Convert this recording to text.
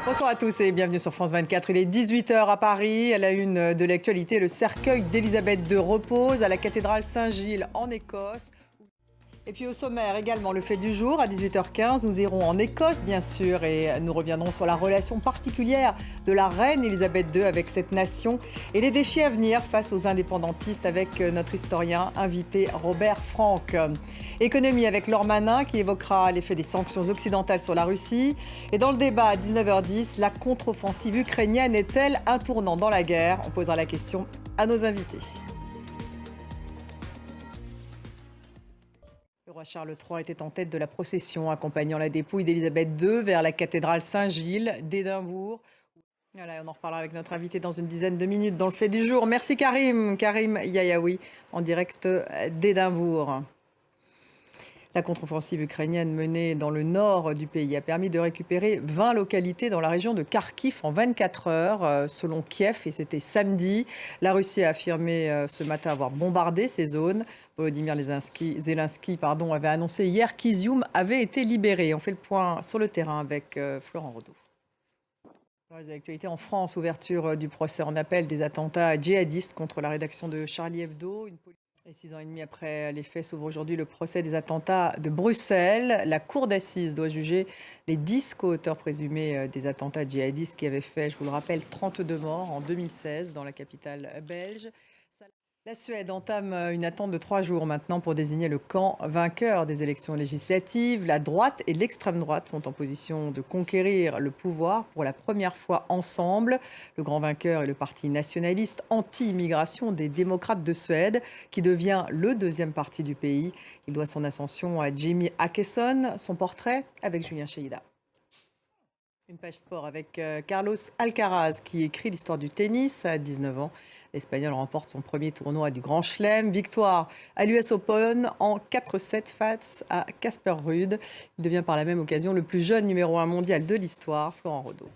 Bonsoir à tous et bienvenue sur France 24. Il est 18 h à Paris. À la une de l'actualité, le cercueil d'Élisabeth II repose à la cathédrale Saint-Gilles en Écosse. Et puis au sommaire également, le fait du jour à 18 h 15. Nous irons en Écosse bien sûr et nous reviendrons sur la relation particulière de la reine Élisabeth II avec cette nation et les défis à venir face aux indépendantistes avec notre historien invité Robert Franck. Économie avec Laure Manin qui évoquera l'effet des sanctions occidentales sur la Russie. Et dans le débat à 19 h 10, la contre-offensive ukrainienne est-elle un tournant dans la guerre? On posera la question à nos invités. Le roi Charles III était en tête de la procession accompagnant la dépouille d'Élisabeth II vers la cathédrale Saint-Gilles d'Édimbourg. Voilà, on en reparlera avec notre invité dans une dizaine de minutes dans le fait du jour. Merci Karim Yayaoui en direct d'Édimbourg. La contre-offensive ukrainienne menée dans le nord du pays a permis de récupérer 20 localités dans la région de Kharkiv en 24 heures, selon Kiev, et c'était samedi. La Russie a affirmé ce matin avoir bombardé ces zones. Volodymyr Zelensky avait annoncé hier qu'Izium avait été libéré. On fait le point sur le terrain avec Florent Rodeau. Dans les actualités en France, ouverture du procès en appel des attentats djihadistes contre la rédaction de Charlie Hebdo. Et 6 ans et demi après les faits s'ouvre aujourd'hui le procès des attentats de Bruxelles. La cour d'assises doit juger les 10 co-auteurs présumés des attentats djihadistes qui avaient fait, je vous le rappelle, 32 morts en 2016 dans la capitale belge. La Suède entame une attente de 3 jours maintenant pour désigner le camp vainqueur des élections législatives. La droite et l'extrême droite sont en position de conquérir le pouvoir pour la première fois ensemble. Le grand vainqueur est le parti nationaliste anti-immigration des démocrates de Suède, qui devient le deuxième parti du pays. Il doit son ascension à Jimmy Åkesson. Son portrait avec Julien Cheïda. Une page sport avec Carlos Alcaraz qui écrit l'histoire du tennis à 19 ans. L'Espagnol remporte son premier tournoi du Grand Chelem. Victoire à l'US Open en 4-7 face à Casper Ruud. Il devient par la même occasion le plus jeune numéro 1 mondial de l'histoire. Florent Rodeau.